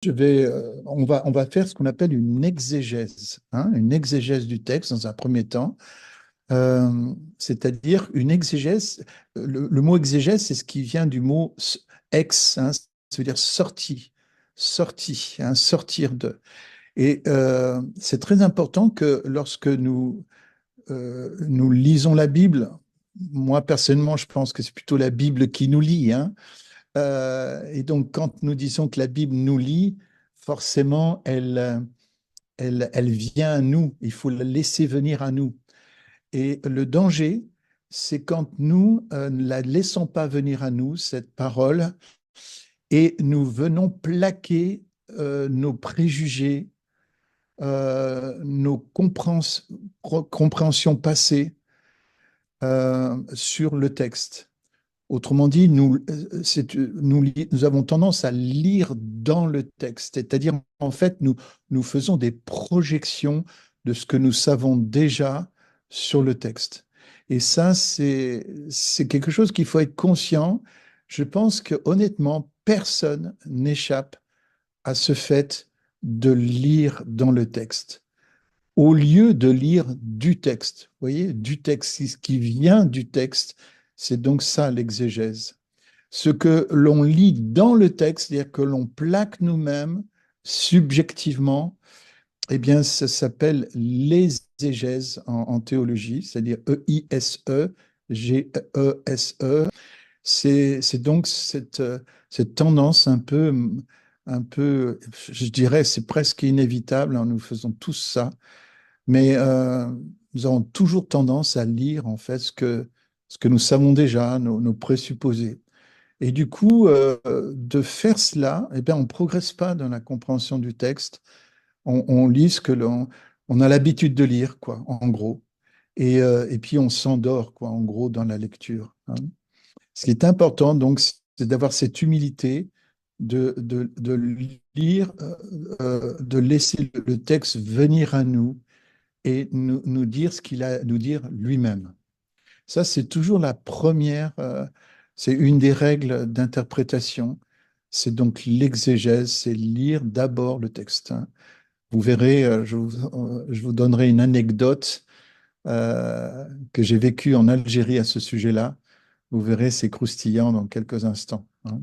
on va faire ce qu'on appelle une exégèse du texte dans un premier temps. C'est-à-dire une exégèse. Le mot exégèse, c'est ce qui vient du mot ex, hein, ça veut dire sorti, hein, sortir de. Et c'est très important que lorsque nous lisons la Bible, moi personnellement, je pense que c'est plutôt la Bible qui nous lie, hein. Et donc, quand nous disons que la Bible nous lie, forcément, elle vient à nous. Il faut la laisser venir à nous. Et le danger, c'est quand nous ne la laissons pas venir à nous, cette parole, et nous venons plaquer nos préjugés, nos compréhensions passées sur le texte. Autrement dit, nous avons tendance à lire dans le texte, c'est-à-dire en fait, nous faisons des projections de ce que nous savons déjà sur le texte. Et ça, c'est quelque chose qu'il faut être conscient. Je pense que honnêtement, personne n'échappe à ce fait de lire dans le texte, au lieu de lire du texte. Vous voyez, du texte, ce qui vient du texte, c'est donc ça l'exégèse. Ce que l'on lit dans le texte, c'est-à-dire que l'on plaque nous-mêmes subjectivement, eh bien, ça s'appelle l'exégèse en théologie, c'est-à-dire Eisegese. C'est donc cette tendance un peu, je dirais, c'est presque inévitable, hein, nous faisons tous ça, mais nous avons toujours tendance à lire en fait ce que nous savons déjà, nos présupposés. Et du coup, de faire cela, eh bien, on ne progresse pas dans la compréhension du texte. On lit ce que on a l'habitude de lire, quoi, en gros. Et puis, on s'endort, quoi, en gros, dans la lecture, hein. Ce qui est important, donc, c'est d'avoir cette humilité de lire, de laisser le texte venir à nous et nous dire ce qu'il a à nous dire lui-même. Ça, c'est toujours la première, c'est une des règles d'interprétation. C'est donc l'exégèse, c'est lire d'abord le texte, hein. Vous verrez, je vous donnerai une anecdote que j'ai vécue en Algérie à ce sujet-là. Vous verrez, c'est croustillant dans quelques instants, hein.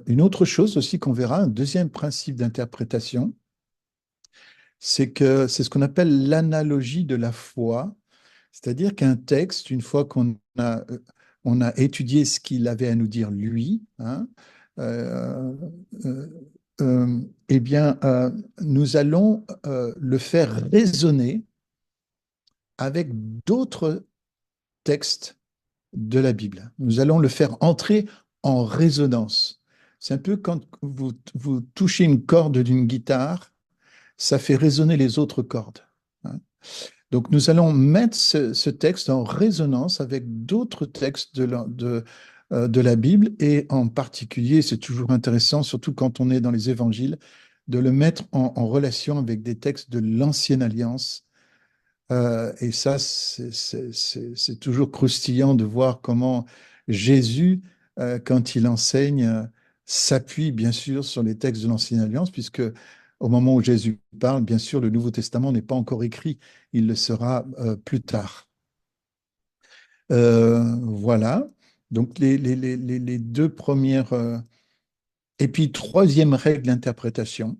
Une autre chose aussi qu'on verra, un deuxième principe d'interprétation, c'est que c'est ce qu'on appelle l'analogie de la foi. C'est-à-dire qu'un texte, une fois on a étudié ce qu'il avait à nous dire lui, hein, euh, euh, eh bien, nous allons le faire résonner avec d'autres textes de la Bible. Nous allons le faire entrer en résonance. C'est un peu quand vous touchez une corde d'une guitare, ça fait résonner les autres cordes, hein. Donc, nous allons mettre ce texte en résonance avec d'autres textes de la Bible et en particulier, c'est toujours intéressant, surtout quand on est dans les évangiles, de le mettre en relation avec des textes de l'Ancienne Alliance. Et ça, c'est toujours croustillant de voir comment Jésus, quand il enseigne, s'appuie bien sûr sur les textes de l'Ancienne Alliance, puisque au moment où Jésus parle, bien sûr, le Nouveau Testament n'est pas encore écrit, il le sera plus tard. Voilà. Donc les deux premières. Et puis, troisième règle d'interprétation,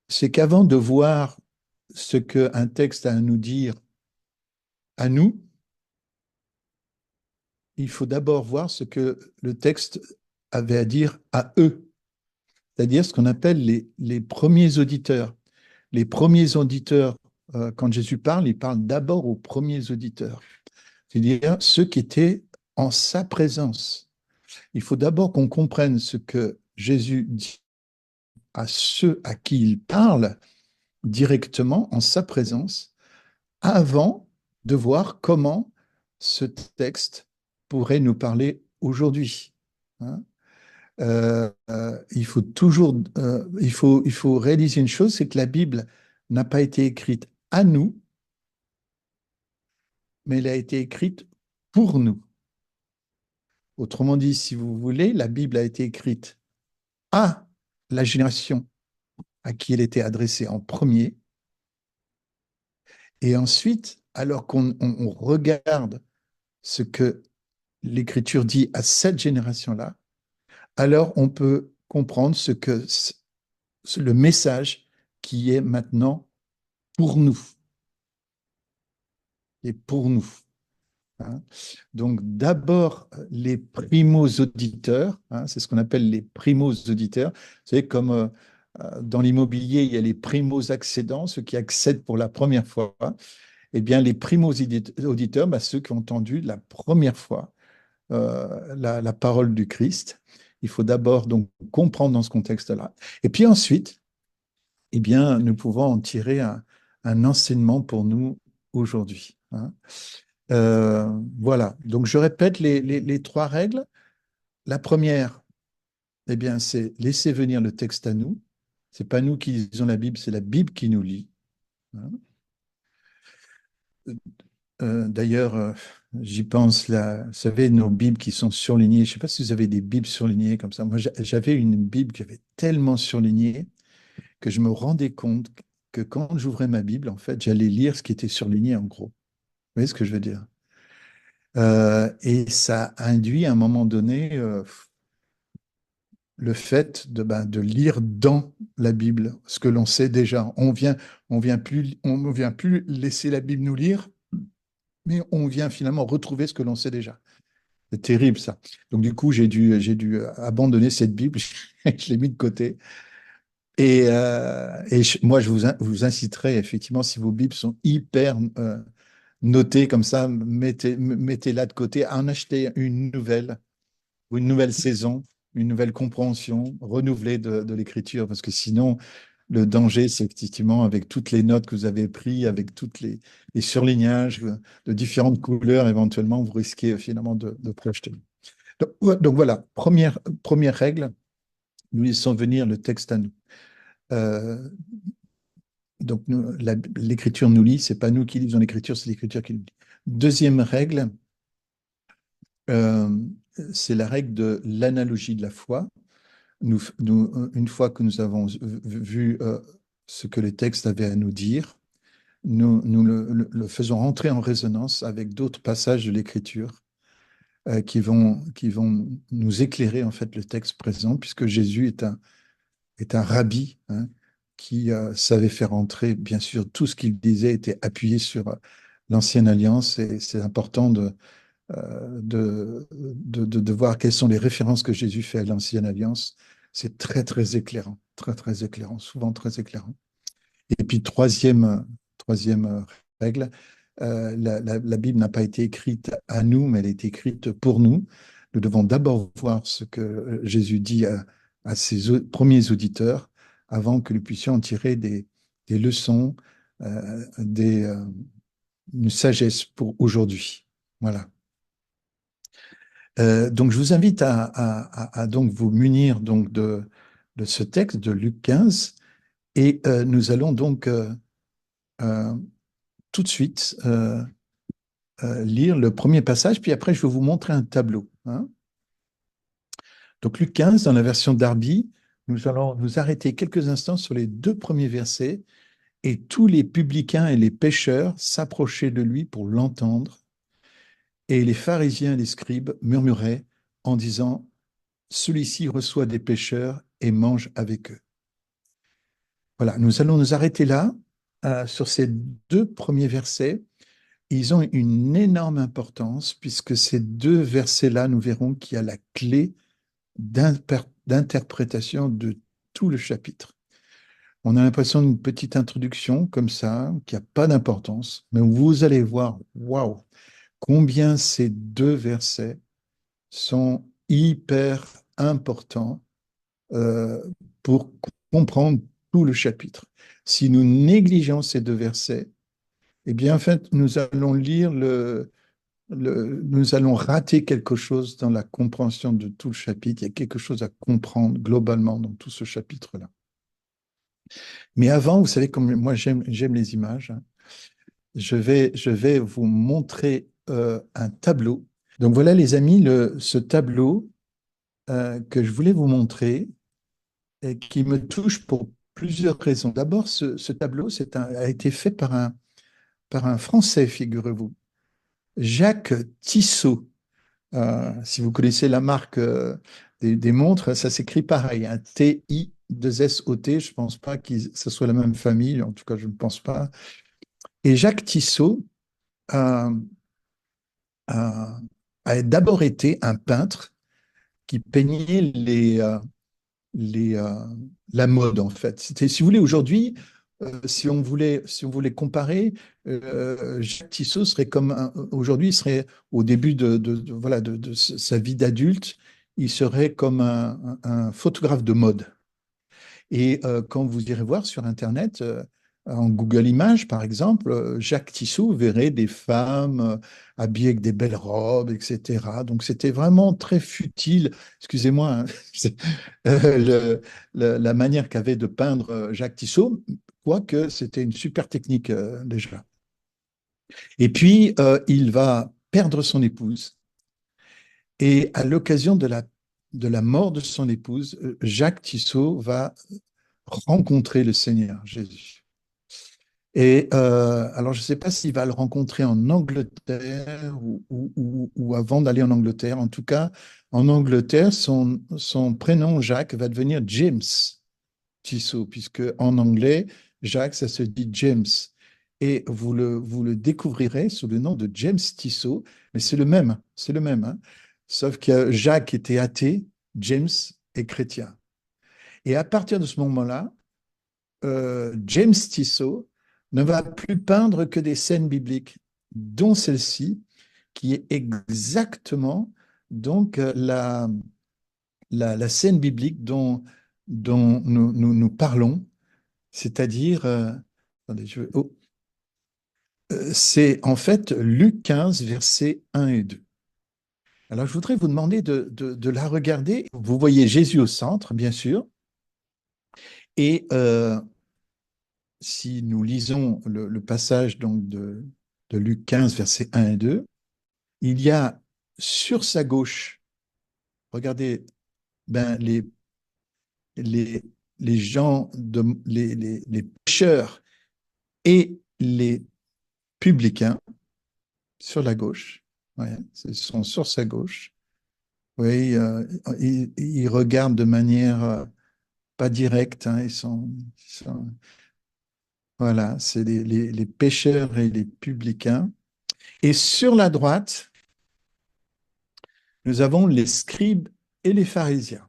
c'est qu'avant de voir ce qu'un texte a à nous dire à nous, il faut d'abord voir ce que le texte avait à dire à eux, c'est-à-dire ce qu'on appelle les premiers auditeurs. Les premiers auditeurs, quand Jésus parle, il parle d'abord aux premiers auditeurs, c'est-à-dire ceux qui étaient en sa présence. Il faut d'abord qu'on comprenne ce que Jésus dit à ceux à qui il parle directement en sa présence, avant de voir comment ce texte pourrait nous parler aujourd'hui, hein. Il faut réaliser une chose, c'est que la Bible n'a pas été écrite à nous, mais elle a été écrite pour nous. Autrement dit, si vous voulez, la Bible a été écrite à la génération à qui elle était adressée en premier. Et ensuite, alors qu'on regarde ce que l'Écriture dit à cette génération-là, alors on peut comprendre le message qui est maintenant pour nous et pour nous. Hein. Donc d'abord les primos auditeurs, hein, c'est ce qu'on appelle les primos auditeurs. Vous savez, comme dans l'immobilier, il y a les primos accédants, ceux qui accèdent pour la première fois. Eh bien, les primos auditeurs, bah, ceux qui ont entendu la première fois la parole du Christ. Il faut d'abord donc comprendre dans ce contexte-là. Et puis ensuite, eh bien, nous pouvons en tirer un enseignement pour nous aujourd'hui. Hein. Voilà. Donc, je répète les trois règles. La première, eh bien, c'est laisser venir le texte à nous. C'est pas nous qui lisons la Bible, c'est la Bible qui nous lit. Hein. D'ailleurs, j'y pense là. Vous savez, nos Bibles qui sont surlignées. Je ne sais pas si vous avez des Bibles surlignées comme ça. Moi, j'avais une Bible qui avait tellement surligné que je me rendais compte que quand j'ouvrais ma Bible, en fait, j'allais lire ce qui était surligné en gros. Vous voyez ce que je veux dire? Et ça induit à un moment donné le fait de lire dans la Bible ce que l'on sait déjà. On vient plus laisser la Bible nous lire, mais on vient finalement retrouver ce que l'on sait déjà. C'est terrible ça. Donc du coup, j'ai dû abandonner cette Bible, je l'ai mis de côté. Moi, je vous inciterai effectivement, si vos Bibles sont hyper notées comme ça, mettez-la de côté, à en acheter une nouvelle, ou une nouvelle saison, une nouvelle compréhension renouvelée de l'écriture, parce que sinon, le danger, c'est effectivement avec toutes les notes que vous avez prises, avec toutes les surlignages de différentes couleurs, éventuellement, vous risquez finalement de projeter. Donc, ouais, donc voilà, première règle, nous laissons venir le texte à nous. Euh, donc l'écriture nous lit, c'est pas nous qui lisons l'écriture, c'est l'écriture qui nous lit. Deuxième règle, euh, c'est la règle de l'analogie de la foi. Une fois que nous avons vu ce que les textes avaient à nous dire, nous le faisons rentrer en résonance avec d'autres passages de l'écriture qui vont nous éclairer en fait le texte présent, puisque Jésus est un rabbi, hein, qui savait faire entrer, bien sûr, tout ce qu'il disait était appuyé sur l'ancienne alliance, et c'est important de voir quelles sont les références que Jésus fait à l'ancienne alliance. C'est très, très éclairant, très, très éclairant, souvent très éclairant. Et puis, troisième règle, la Bible n'a pas été écrite à nous, mais elle a été écrite pour nous. Nous devons d'abord voir ce que Jésus dit à ses premiers auditeurs avant que nous puissions en tirer des leçons, une sagesse pour aujourd'hui. Voilà. Donc, je vous invite à donc vous munir donc de ce texte de Luc 15, et nous allons donc euh, tout de suite lire le premier passage, puis après je vais vous montrer un tableau. Hein. Donc Luc 15, dans la version Darby, nous allons nous arrêter quelques instants sur les deux premiers versets. Et tous les publicains et les pécheurs s'approchaient de lui pour l'entendre, et les pharisiens et les scribes murmuraient en disant, celui-ci reçoit des pécheurs et mange avec eux. Voilà, nous allons nous arrêter là, sur ces deux premiers versets. Ils ont une énorme importance, puisque ces deux versets-là, nous verrons qu'il y a la clé d'interprétation de tout le chapitre. On a l'impression d'une petite introduction comme ça, qui n'a pas d'importance, mais vous allez voir, waouh, combien ces deux versets sont hyper importants euh, pour comprendre tout le chapitre. Si nous négligeons ces deux versets, eh bien, en fait, nous allons lire nous allons rater quelque chose dans la compréhension de tout le chapitre. Il y a quelque chose à comprendre globalement dans tout ce chapitre-là. Mais avant, vous savez, comme moi j'aime les images, hein, je vais vous montrer un tableau. Donc voilà, les amis, ce tableau que je voulais vous montrer, et qui me touche pour plusieurs raisons. D'abord, ce tableau a été fait par un Français, figurez-vous, Jacques Tissot. Si vous connaissez la marque des montres, ça s'écrit pareil, un T-I-2-S-O-T. Je ne pense pas que ce soit la même famille, en tout cas, je ne pense pas. Et Jacques Tissot euh, a, a d'abord été un peintre qui peignait les, euh, la mode, en fait. C'était, si vous voulez, aujourd'hui, si on voulait comparer, Jacques Tissot serait aujourd'hui, il serait au début voilà, de sa vie d'adulte, il serait comme un photographe de mode. Et quand vous irez voir sur Internet, en Google Images, par exemple, Jacques Tissot, vous verrez des femmes habillées avec des belles robes, etc. Donc c'était vraiment très futile. Excusez-moi, hein, c'est, la manière qu'avait de peindre Jacques Tissot, quoique c'était une super technique déjà. Et puis, il va perdre son épouse. Et à l'occasion de la mort de son épouse, Jacques Tissot va rencontrer le Seigneur Jésus. Et alors, je ne sais pas s'il va le rencontrer en Angleterre ou avant d'aller en Angleterre. En tout cas, en Angleterre, son prénom Jacques va devenir James Tissot, puisque en anglais, Jacques, ça se dit James. Et vous le découvrirez sous le nom de James Tissot, mais c'est le même, hein. Sauf que Jacques était athée, James est chrétien. Et à partir de ce moment-là, James Tissot ne va plus peindre que des scènes bibliques, dont celle-ci, qui est exactement donc la scène biblique dont nous parlons, c'est-à-dire, attendez, c'est en fait Luc 15, versets 1 et 2. Alors, je voudrais vous demander de la regarder. Vous voyez Jésus au centre, bien sûr, et si nous lisons le passage donc de Luc 15, versets 1 et 2, il y a sur sa gauche, regardez, ben, les, les gens, les pécheurs et les publicains sur la gauche. Ouais, ils sont sur sa gauche. Oui, ils regardent de manière pas directe, hein, voilà, c'est les pécheurs et les publicains. Et sur la droite, nous avons les scribes et les pharisiens.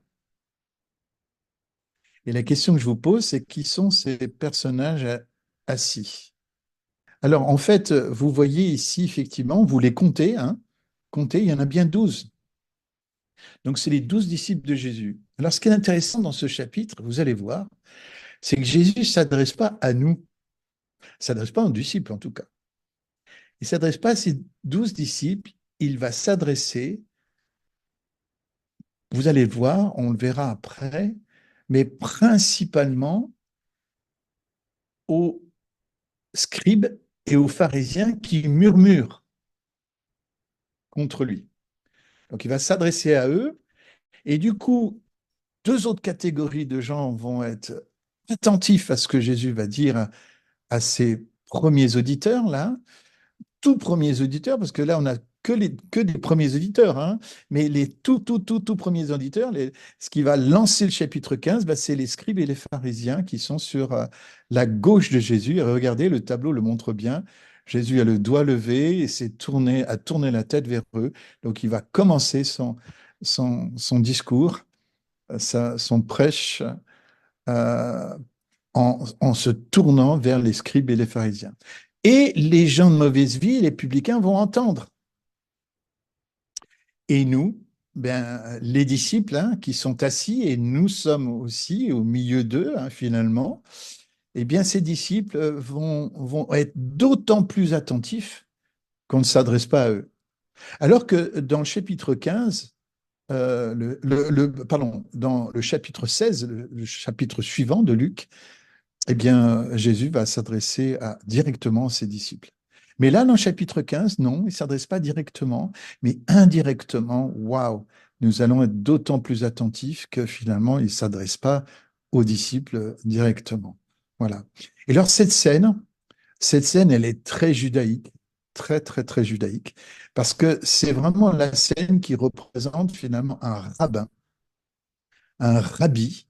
Et la question que je vous pose, c'est qui sont ces personnages assis? Alors, en fait, vous voyez ici, effectivement, vous les comptez, hein, comptez, il y en a bien 12. Donc, c'est les 12 disciples de Jésus. Alors, ce qui est intéressant dans ce chapitre, vous allez voir, c'est que Jésus ne s'adresse pas à nous, ne s'adresse pas aux disciples en tout cas. Il ne s'adresse pas à ses 12 disciples, il va s'adresser, vous allez le voir, on le verra après, mais principalement aux scribes et aux pharisiens qui murmurent contre lui. Donc il va s'adresser à eux, et du coup, deux autres catégories de gens vont être attentifs à ce que Jésus va dire à ses premiers auditeurs, là, tout premiers auditeurs, parce que là, on n'a que des premiers auditeurs, hein, mais les tout premiers auditeurs, ce qui va lancer le chapitre 15, bah, c'est les scribes et les pharisiens qui sont sur la gauche de Jésus. Et regardez, le tableau le montre bien. Jésus a le doigt levé et a tourné la tête vers eux. Donc, il va commencer son discours, son prêche, euh, en se tournant vers les scribes et les pharisiens. Et les gens de mauvaise vie, les publicains, vont entendre. Et nous, ben, les disciples, hein, qui sont assis, et nous sommes aussi au milieu d'eux, hein, finalement, eh bien, ces disciples vont être d'autant plus attentifs qu'on ne s'adresse pas à eux. Alors que dans le chapitre 15, pardon, dans le chapitre 16, le chapitre suivant de Luc, eh bien, Jésus va s'adresser directement à ses disciples. Mais là, dans le chapitre 15, non, il ne s'adresse pas directement, mais indirectement, waouh, nous allons être d'autant plus attentifs que finalement, il ne s'adresse pas aux disciples directement. Voilà. Et alors, cette scène, elle est très judaïque, très, très, très judaïque, parce que c'est vraiment la scène qui représente finalement un rabbi,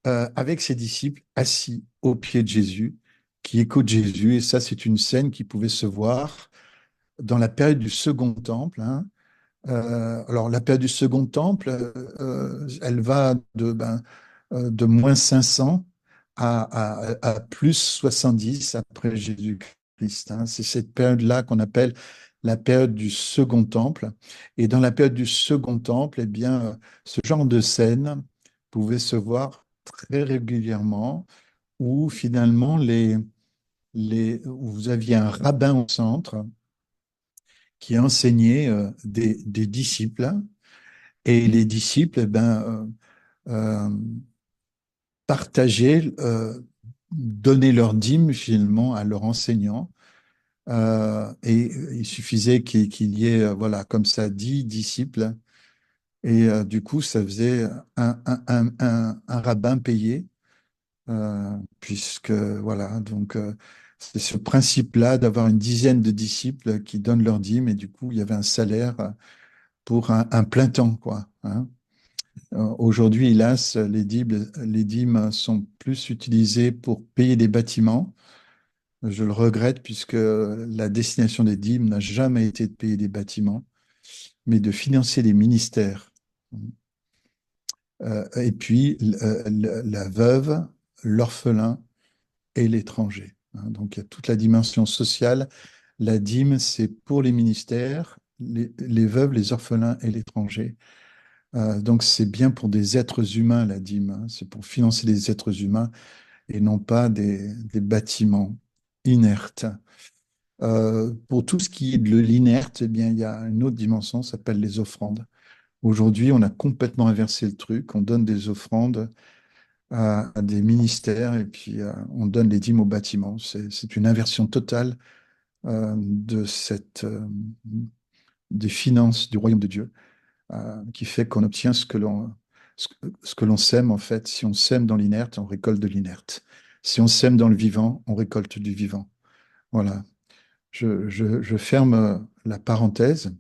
avec ses disciples assis au pied de Jésus, qui écoutent Jésus. Et ça, c'est une scène qui pouvait se voir dans la période du Second Temple, hein. Alors, la période du Second Temple, elle va de moins 500 à plus 70 après Jésus-Christ, hein. C'est cette période-là qu'on appelle la période du Second Temple. Et dans la période du Second Temple, eh bien, ce genre de scène pouvait se voir très régulièrement, où finalement, où vous aviez un rabbin au centre qui enseignait des disciples. Et les disciples, eh ben, euh, partageaient, donnaient leur dîme finalement à leur enseignant. Et il suffisait qu'il y ait, voilà, comme ça, 10 disciples. Et du coup, ça faisait un rabbin payé, puisque, voilà, donc c'est ce principe-là d'avoir une dizaine de disciples qui donnent leur dîme. Et du coup, il y avait un salaire pour un plein temps, quoi, hein. Aujourd'hui, hélas, les dîmes sont plus utilisées pour payer des bâtiments. Je le regrette puisque la destination des dîmes n'a jamais été de payer des bâtiments, mais de financer les ministères. Et puis, la veuve, l'orphelin et l'étranger, hein. Donc, il y a toute la dimension sociale. La dîme, c'est pour les ministères, les veuves, les orphelins et l'étranger. Donc, c'est bien pour des êtres humains, la dîme, hein. C'est pour financer des êtres humains et non pas des bâtiments inertes. Pour tout ce qui est de l'inerte, eh bien, il y a une autre dimension, ça s'appelle les offrandes. Aujourd'hui, on a complètement inversé le truc. On donne des offrandes à des ministères et puis on donne les dîmes aux bâtiments. C'est une inversion totale de des finances du royaume de Dieu, qui fait qu'on obtient ce que l'on sème, en fait. Si on sème dans l'inerte, on récolte de l'inerte. Si on sème dans le vivant, on récolte du vivant. Voilà. Je ferme la parenthèse.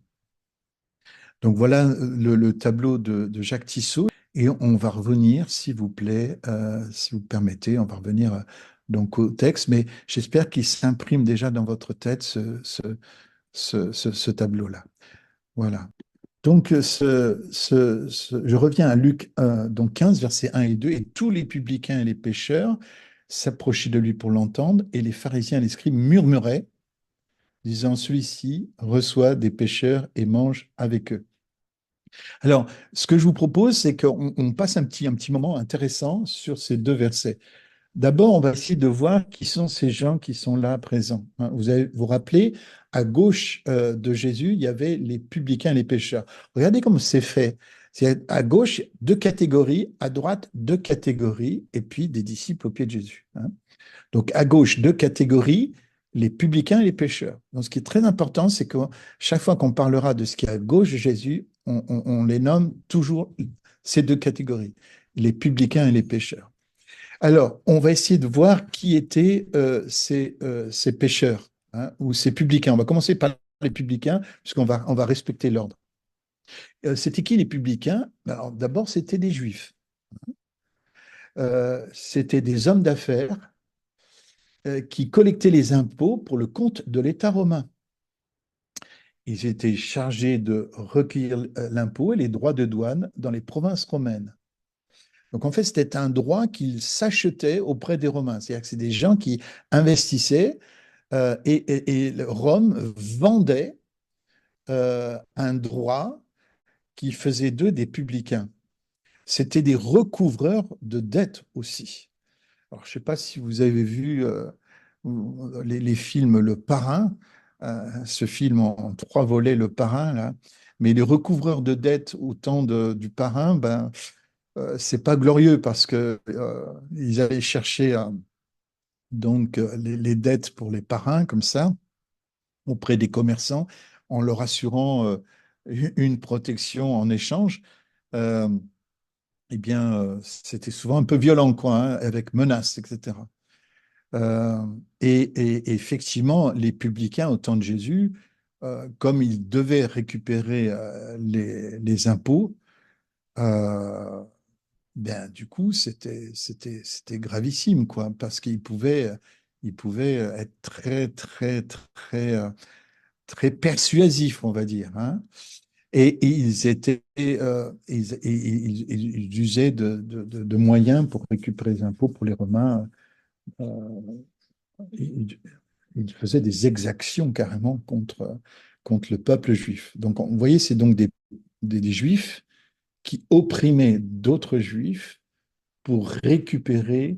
Donc voilà le tableau de Jacques Tissot. Et on va revenir, s'il vous plaît, si vous permettez, on va revenir donc au texte, mais j'espère qu'il s'imprime déjà dans votre tête ce tableau-là. Voilà. Donc, je reviens à Luc 1, donc 15, versets 1 et 2. Et tous les publicains et les pécheurs s'approchaient de lui pour l'entendre, et les pharisiens et les scribes murmuraient, disant, celui-ci reçoit des pécheurs et mange avec eux. Alors, ce que je vous propose, c'est qu'on passe un petit moment intéressant sur ces deux versets. D'abord, on va essayer de voir qui sont ces gens qui sont là présents, hein. Vous rappelez, à gauche de Jésus, il y avait les publicains et les pécheurs. Regardez comme c'est fait. C'est à gauche, deux catégories, à droite, deux catégories, et puis des disciples au pied de Jésus, hein. Donc, à gauche, deux catégories, les publicains et les pécheurs. Donc, ce qui est très important, c'est que chaque fois qu'on parlera de ce qui est à gauche de Jésus, on les nomme toujours ces deux catégories, les publicains et les pécheurs. Alors, on va essayer de voir qui étaient ces pécheurs, hein, ou ces publicains. On va commencer par les publicains, puisqu'on va respecter l'ordre. C'était qui les publicains? Alors, d'abord, c'était des juifs. C'était des hommes d'affaires qui collectaient les impôts pour le compte de l'État romain. Ils étaient chargés de recueillir l'impôt et les droits de douane dans les provinces romaines. Donc en fait, c'était un droit qu'ils s'achetaient auprès des Romains. C'est-à-dire que c'est des gens qui investissaient, et Rome vendait un droit qui faisait d'eux des publicains. C'était des recouvreurs de dettes aussi. Alors, je ne sais pas si vous avez vu les films Le Parrain, ce film en trois volets, Le Parrain, là. Mais les recouvreurs de dettes au temps du Parrain, ben, c'est pas glorieux parce que ils avaient cherché donc les dettes pour les parrains comme ça auprès des commerçants en leur assurant une protection en échange. Euh, eh bien, c'était souvent un peu violent, quoi, hein, avec menaces, etc. Euh, et effectivement, les publicains au temps de Jésus, comme ils devaient récupérer les impôts, euh, ben, du coup, c'était gravissime, quoi, parce qu'ils pouvaient être très, très, très, très persuasifs, on va dire, hein. Et ils usaient de moyens pour récupérer les impôts pour les Romains. euh, ils, ils faisaient des exactions carrément contre le peuple juif. Donc, vous voyez, c'est donc des Juifs qui opprimaient d'autres Juifs pour récupérer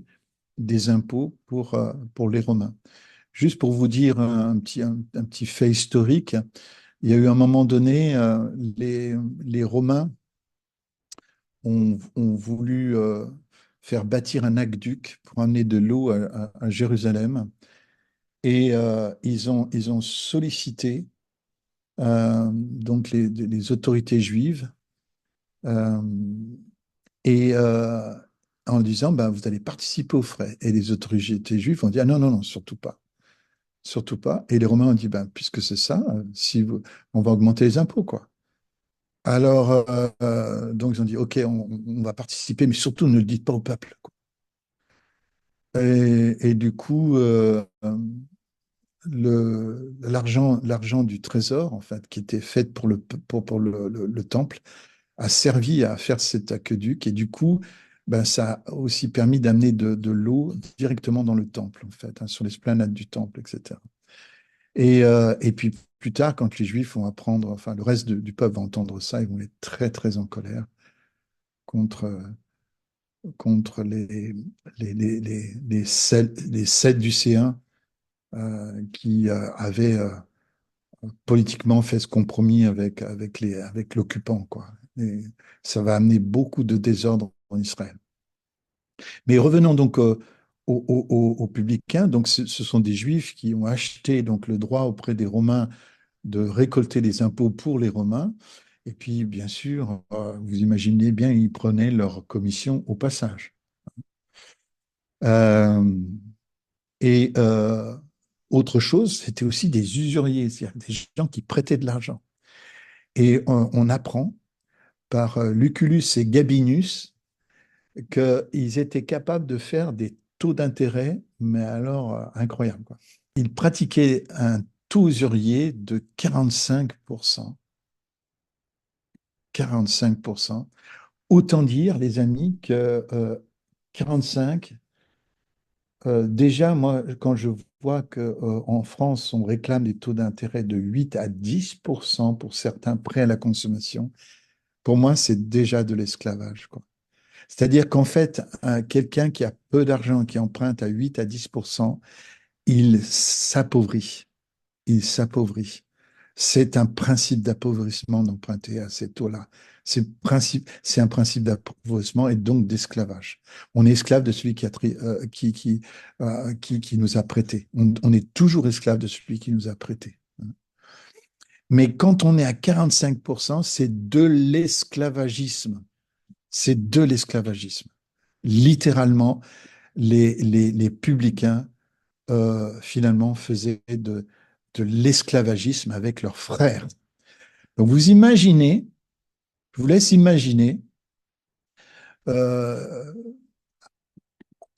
des impôts pour les Romains. Juste pour vous dire un petit fait historique, il y a eu un moment donné, les Romains ont voulu faire bâtir un aqueduc pour amener de l'eau à Jérusalem. Et ils ont sollicité donc les autorités juives euh, et en disant ben, vous allez participer aux frais. Et les autorités juives ont dit ah non, non, non, surtout pas. Surtout pas. Et les Romains ont dit ben, puisque c'est ça, on va augmenter les impôts, quoi. Alors, donc ils ont dit ok, on va participer, mais surtout ne le dites pas au peuple, quoi. Et du coup, l'argent du trésor, en fait, qui était fait pour le temple, a servi à faire cet aqueduc. Et du coup, ben, ça a aussi permis d'amener de l'eau directement dans le temple, en fait, hein, sur l'esplanade du temple, etc. Et puis plus tard, quand les Juifs vont apprendre, enfin le reste du peuple va entendre ça, ils vont être très, très en colère contre, contre les Sadducéens qui avaient politiquement fait ce compromis avec l'occupant, quoi. Et ça va amener beaucoup de désordre en Israël. Mais revenons donc aux publicains. Donc, ce sont des Juifs qui ont acheté donc le droit auprès des Romains de récolter les impôts pour les Romains. Et puis, bien sûr, vous imaginez bien, ils prenaient leur commission au passage. Euh, et autre chose, c'était aussi des usuriers, c'est-à-dire des gens qui prêtaient de l'argent. Et on apprend par Lucullus et Gabinius qu'ils étaient capables de faire des taux d'intérêt, mais alors incroyables, quoi. Ils pratiquaient un taux usurier de 45%. 45%. Autant dire, les amis, que 45, déjà, moi, quand je vois qu'en France, on réclame des taux d'intérêt de 8 à 10% pour certains prêts à la consommation, pour moi, c'est déjà de l'esclavage, quoi. C'est-à-dire qu'en fait, quelqu'un qui a peu d'argent, qui emprunte à 8 à 10%, il s'appauvrit. Il s'appauvrit. C'est un principe d'appauvrissement d'emprunter à ces taux-là. C'est un principe d'appauvrissement et donc d'esclavage. On est esclave de celui qui nous a prêté. On est toujours esclave de celui qui nous a prêté. Mais quand on est à 45%, c'est de l'esclavagisme. C'est de l'esclavagisme. Littéralement, les publicains, finalement, faisaient de l'esclavagisme avec leurs frères. Donc vous imaginez, je vous laisse imaginer euh,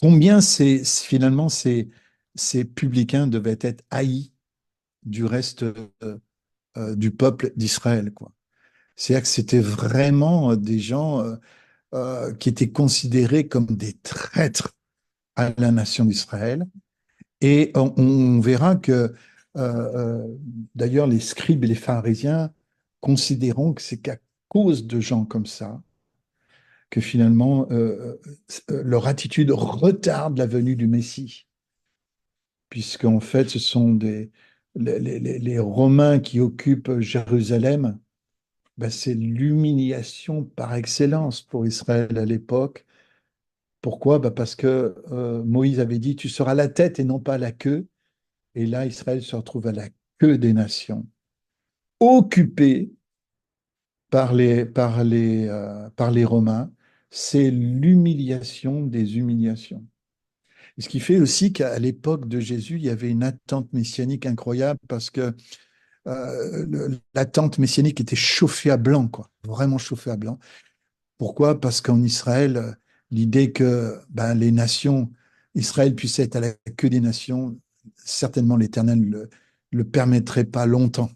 combien finalement ces publicains devaient être haïs du reste du peuple d'Israël, quoi. C'est-à-dire que c'était vraiment des gens qui étaient considérés comme des traîtres à la nation d'Israël. Et on verra que, d'ailleurs, les scribes et les pharisiens considérons que c'est qu'à cause de gens comme ça que finalement leur attitude retarde la venue du Messie, puisqu'en fait, ce sont les Romains qui occupent Jérusalem. Ben, c'est l'humiliation par excellence pour Israël à l'époque. Pourquoi? Ben, parce que Moïse avait dit, tu seras la tête et non pas la queue. Et là, Israël se retrouve à la queue des nations, occupé par les Romains, c'est l'humiliation des humiliations. Et ce qui fait aussi qu'à l'époque de Jésus, il y avait une attente messianique incroyable parce que l'attente messianique était chauffée à blanc, quoi, vraiment chauffée à blanc. Pourquoi? Parce qu'en Israël, l'idée que ben, les nations, Israël puisse être à la queue des nations, certainement l'Éternel ne le permettrait pas longtemps.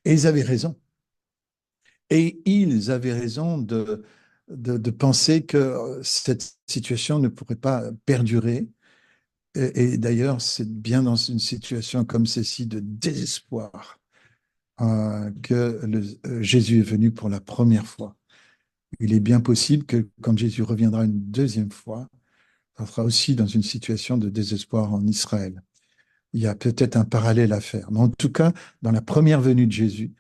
Et ils avaient raison. Et ils avaient raison de penser que cette situation ne pourrait pas perdurer. Et d'ailleurs, c'est bien dans une situation comme celle-ci de désespoir que Jésus est venu pour la première fois. Il est bien possible que quand Jésus reviendra une deuxième fois, ça sera aussi dans une situation de désespoir en Israël. Il y a peut-être un parallèle à faire. Mais en tout cas, dans la première venue de Jésus,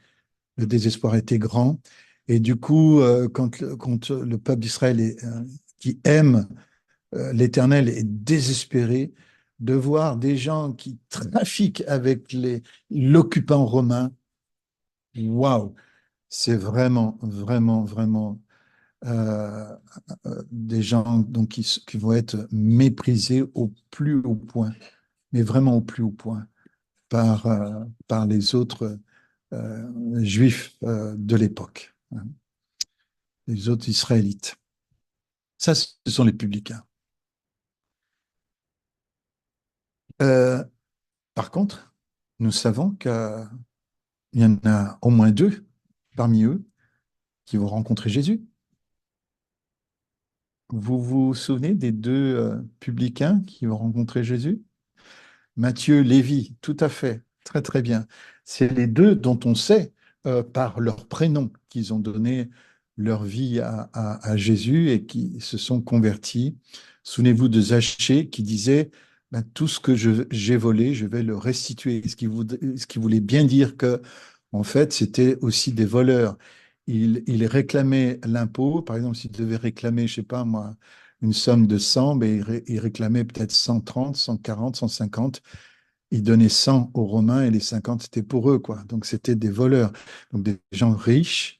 le désespoir était grand. Et du coup, quand le peuple d'Israël qui aime l'Éternel est désespéré de voir des gens qui trafiquent avec l'occupant romain. Waouh! C'est vraiment, vraiment, vraiment euh, des gens donc, qui vont être méprisés au plus haut point, mais vraiment au plus haut point, par les autres juifs de l'époque, hein, les autres israélites. Ça, ce sont les publicains. Euh, Par contre, nous savons qu'il y en a au moins deux parmi eux qui vont rencontrer Jésus. Vous vous souvenez des deux publicains qui vont rencontrer Jésus? Matthieu, Lévi, tout à fait, très très bien. C'est les deux dont on sait par leur prénom qu'ils ont donné leur vie à Jésus et qui se sont convertis. Souvenez-vous de Zachée qui disait ben, tout ce que j'ai volé, je vais le restituer. Ce qui voulait bien dire que, en fait, c'était aussi des voleurs. Ils réclamaient l'impôt. Par exemple, s'ils devaient réclamer, je sais pas moi, une somme de 100, ben, ils réclamaient peut-être 130, 140, 150. Ils donnaient 100 aux Romains et les 50 c'était pour eux, quoi. Donc c'était des voleurs, donc des gens riches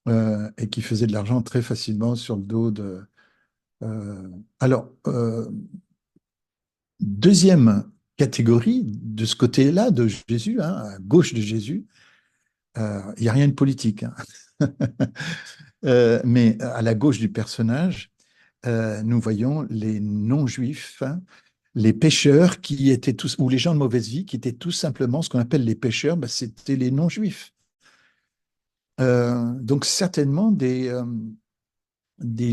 et qui faisaient de l'argent très facilement sur le dos de. euh, Alors, deuxième catégorie de ce côté-là de Jésus, hein, à gauche de Jésus, il n'y a rien de politique, hein. Mais à la gauche du personnage, nous voyons les non-juifs, hein, les pécheurs qui étaient tous, ou les gens de mauvaise vie, qui étaient tout simplement ce qu'on appelle les pécheurs, ben, c'était les non-juifs. Donc certainement des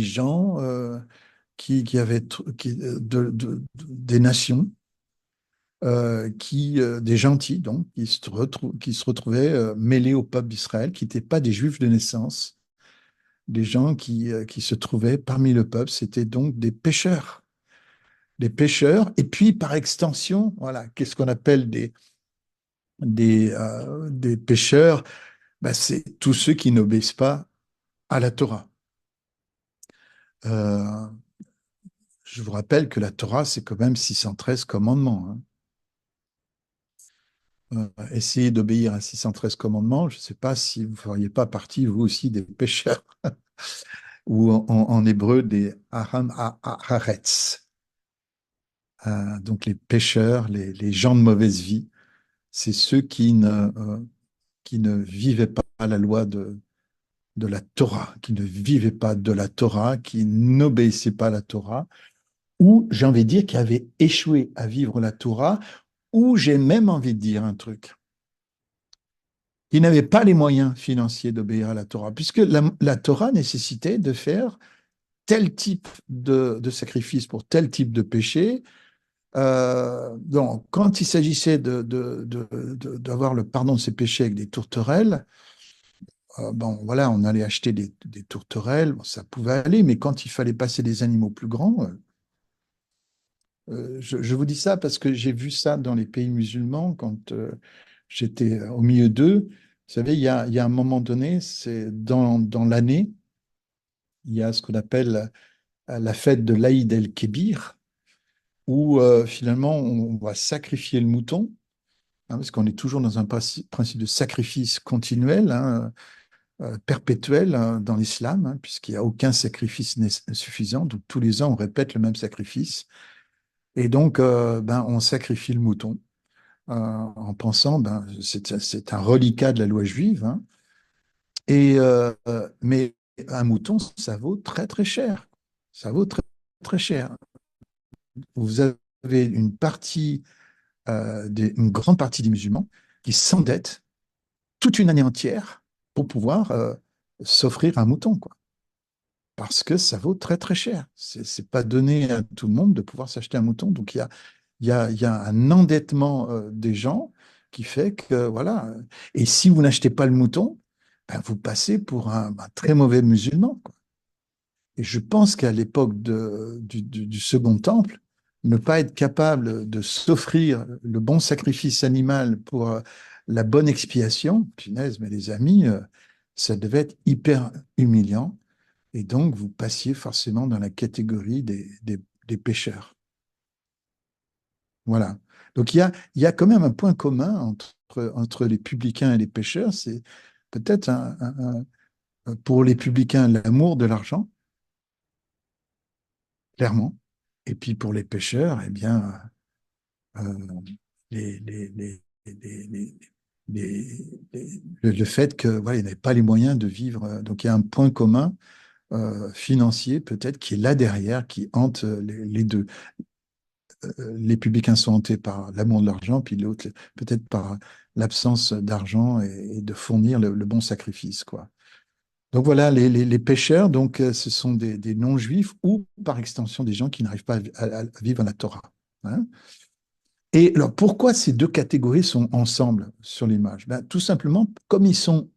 gens qui avaient des nations, des gentils donc, qui se retrouvaient mêlés au peuple d'Israël, qui n'étaient pas des juifs de naissance, des gens qui se trouvaient parmi le peuple, c'était donc des pécheurs. Des pécheurs, et puis par extension, voilà, qu'est-ce qu'on appelle des pécheurs? Ben, c'est tous ceux qui n'obéissent pas à la Torah. Euh, je vous rappelle que la Torah, c'est quand même 613 commandements, hein. Essayez d'obéir à 613 commandements, je ne sais pas si vous ne feriez pas partie, vous aussi, des pécheurs, ou en hébreu, des haram haaretz. Donc les pécheurs, les gens de mauvaise vie, c'est ceux qui ne vivaient pas la loi de la Torah, qui ne vivaient pas de la Torah, qui n'obéissaient pas à la Torah, ou j'ai envie de dire qui avaient échoué à vivre la Torah, ou j'ai même envie de dire un truc, qui n'avaient pas les moyens financiers d'obéir à la Torah, puisque la Torah nécessitait de faire tel type de sacrifice pour tel type de péché. Donc, quand il s'agissait d'avoir le pardon de ses péchés avec des tourterelles, bon, voilà, on allait acheter des tourterelles, bon, ça pouvait aller, mais quand il fallait passer des animaux plus grands, je vous dis ça parce que j'ai vu ça dans les pays musulmans quand j'étais au milieu d'eux. Vous savez, il y a un moment donné, c'est dans l'année, il y a ce qu'on appelle la fête de l'Aïd el-Kébir, où finalement on va sacrifier le mouton, hein, parce qu'on est toujours dans un principe de sacrifice continuel, hein. perpétuel dans l'islam, hein, puisqu'il n'y a aucun sacrifice suffisant. Donc tous les ans, on répète le même sacrifice. Et donc, ben, on sacrifie le mouton en pensant, ben, c'est un reliquat de la loi juive, hein. Mais un mouton, ça vaut très très cher. Ça vaut très très cher. Vous avez une grande partie des musulmans qui s'endettent toute une année entière pour pouvoir s'offrir un mouton, quoi. Parce que ça vaut très très cher. C'est pas donné à tout le monde de pouvoir s'acheter un mouton. Donc il y a un endettement des gens qui fait que voilà. Et si vous n'achetez pas le mouton, ben, vous passez pour un très mauvais musulman, quoi. Et je pense qu'à l'époque du Second Temple, ne pas être capable de s'offrir le bon sacrifice animal pour la bonne expiation, punaise, mais les amis, ça devait être hyper humiliant. Et donc, vous passiez forcément dans la catégorie des pécheurs. Voilà. Donc, il y a quand même un point commun entre les publicains et les pécheurs. C'est peut-être pour les publicains l'amour de l'argent, clairement. Et puis pour les pécheurs, eh bien, euh, les, les, les, les, les- le fait que voilà, ils n'avaient pas les moyens de vivre. Donc il y a un point commun financier peut-être qui est là derrière, qui hante les deux. Les publicains sont hantés par l'amour de l'argent, puis l'autre peut-être par l'absence d'argent et de fournir le bon sacrifice, quoi. Donc voilà, les pécheurs, donc, ce sont des non-juifs ou par extension des gens qui n'arrivent pas à vivre la Torah, hein. Et alors pourquoi ces deux catégories sont ensemble sur l'image? Ben, tout simplement, comme ils sont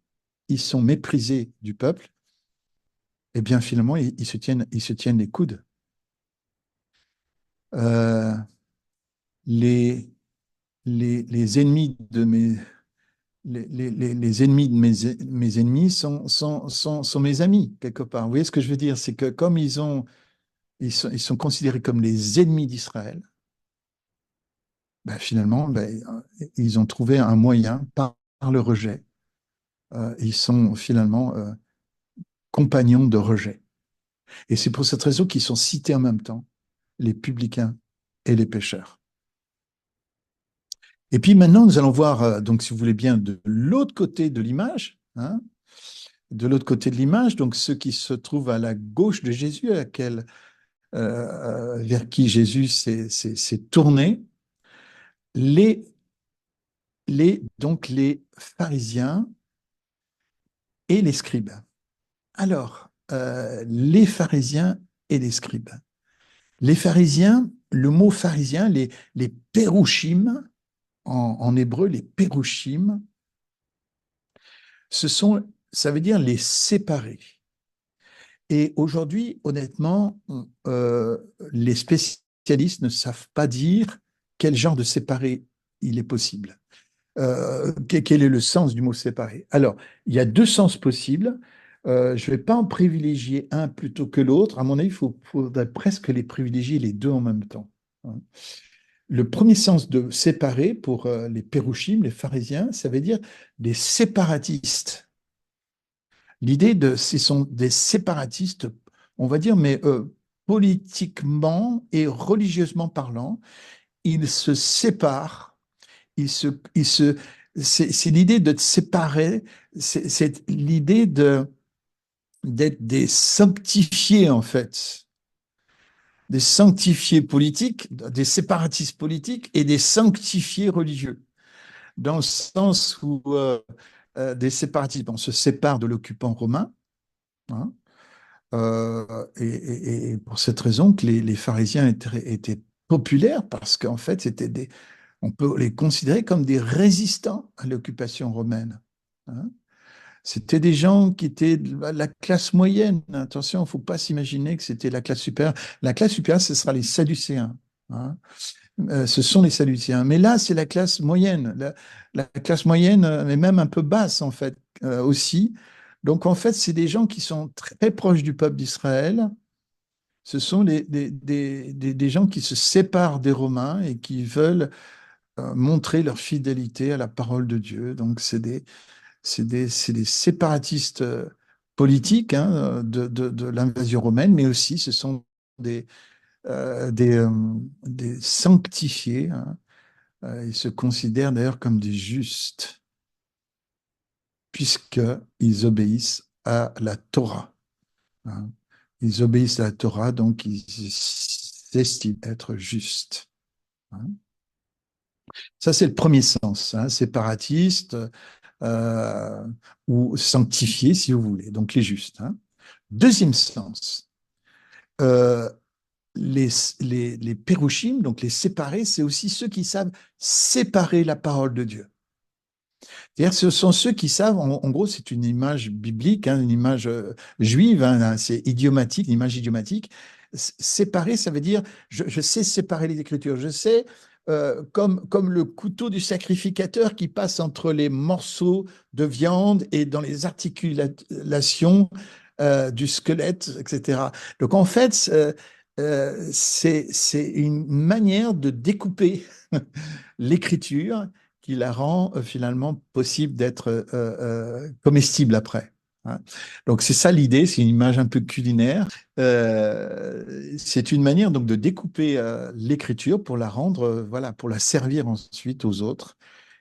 méprisés du peuple, eh bien finalement, ils se tiennent les coudes. Euh, les, les ennemis de les ennemis de mes ennemis sont mes amis, quelque part. Vous voyez ce que je veux dire? C'est que comme ils sont considérés comme les ennemis d'Israël, ben, finalement, ben, ils ont trouvé un moyen par le rejet. Ils sont finalement compagnons de rejet. Et c'est pour cette raison qu'ils sont cités en même temps, les publicains et les pécheurs. Et puis maintenant, nous allons voir, donc si vous voulez bien, de l'autre côté de l'image, hein, de l'autre côté de l'image, donc ceux qui se trouvent à la gauche de Jésus, vers qui Jésus s'est tourné, les, donc les pharisiens et les scribes. Alors, les pharisiens et les scribes. Les pharisiens, le mot pharisien, les pérouchim, en hébreu, les pérouchim, ça veut dire les séparer. Et aujourd'hui, honnêtement, les spécialistes ne savent pas dire quel genre de séparé il est possible. Quel est le sens du mot séparé? Alors, il y a deux sens possibles. Je ne vais pas en privilégier un plutôt que l'autre. À mon avis, faudrait presque les privilégier les deux en même temps, hein. Le premier sens de séparer pour les pérouchim, les pharisiens, ça veut dire des séparatistes. Ce sont des séparatistes, on va dire, mais politiquement et religieusement parlant, ils se séparent, ils se, c'est l'idée de te séparer, c'est l'idée d'être des sanctifiés, en fait, des sanctifiés politiques, des séparatistes politiques et des sanctifiés religieux, dans le sens où des séparatistes, on se sépare de l'occupant romain, hein. Et pour cette raison que les pharisiens étaient populaires parce qu'en fait, on peut les considérer comme des résistants à l'occupation romaine, hein. C'était des gens qui étaient de la classe moyenne. Attention, il ne faut pas s'imaginer que c'était la classe supérieure. La classe supérieure, ce sera les Sadducéens, hein. Ce sont les Sadducéens. Mais là, c'est la classe moyenne. La classe moyenne est même un peu basse, en fait, aussi. Donc, en fait, c'est des gens qui sont très proches du peuple d'Israël. Ce sont des gens qui se séparent des Romains et qui veulent montrer leur fidélité à la parole de Dieu. Donc, c'est des séparatistes politiques hein, de l'invasion romaine, mais aussi ce sont des, euh, des, euh, des sanctifiés, hein. Ils se considèrent d'ailleurs comme des justes, puisqu'ils obéissent à la Torah, hein. Ils obéissent à la Torah, donc ils s'estiment être justes, hein. Ça, c'est le premier sens, hein, séparatiste euh, ou sanctifié, si vous voulez, donc les justes, hein. Deuxième sens, euh, les, les pérouchim, donc les séparés, c'est aussi ceux qui savent séparer la parole de Dieu. C'est-à-dire, ce sont ceux qui savent, en gros, c'est une image biblique, hein, une image juive, hein, c'est idiomatique, une image idiomatique. Séparer, ça veut dire, je sais séparer les Écritures, je sais, comme le couteau du sacrificateur qui passe entre les morceaux de viande et dans les articulations du squelette, etc. Donc, en fait, c'est une manière de découper l'écriture qui la rend finalement possible d'être comestible après, hein. Donc c'est ça l'idée, c'est une image un peu culinaire. C'est une manière donc de découper l'écriture pour la rendre, voilà, pour la servir ensuite aux autres.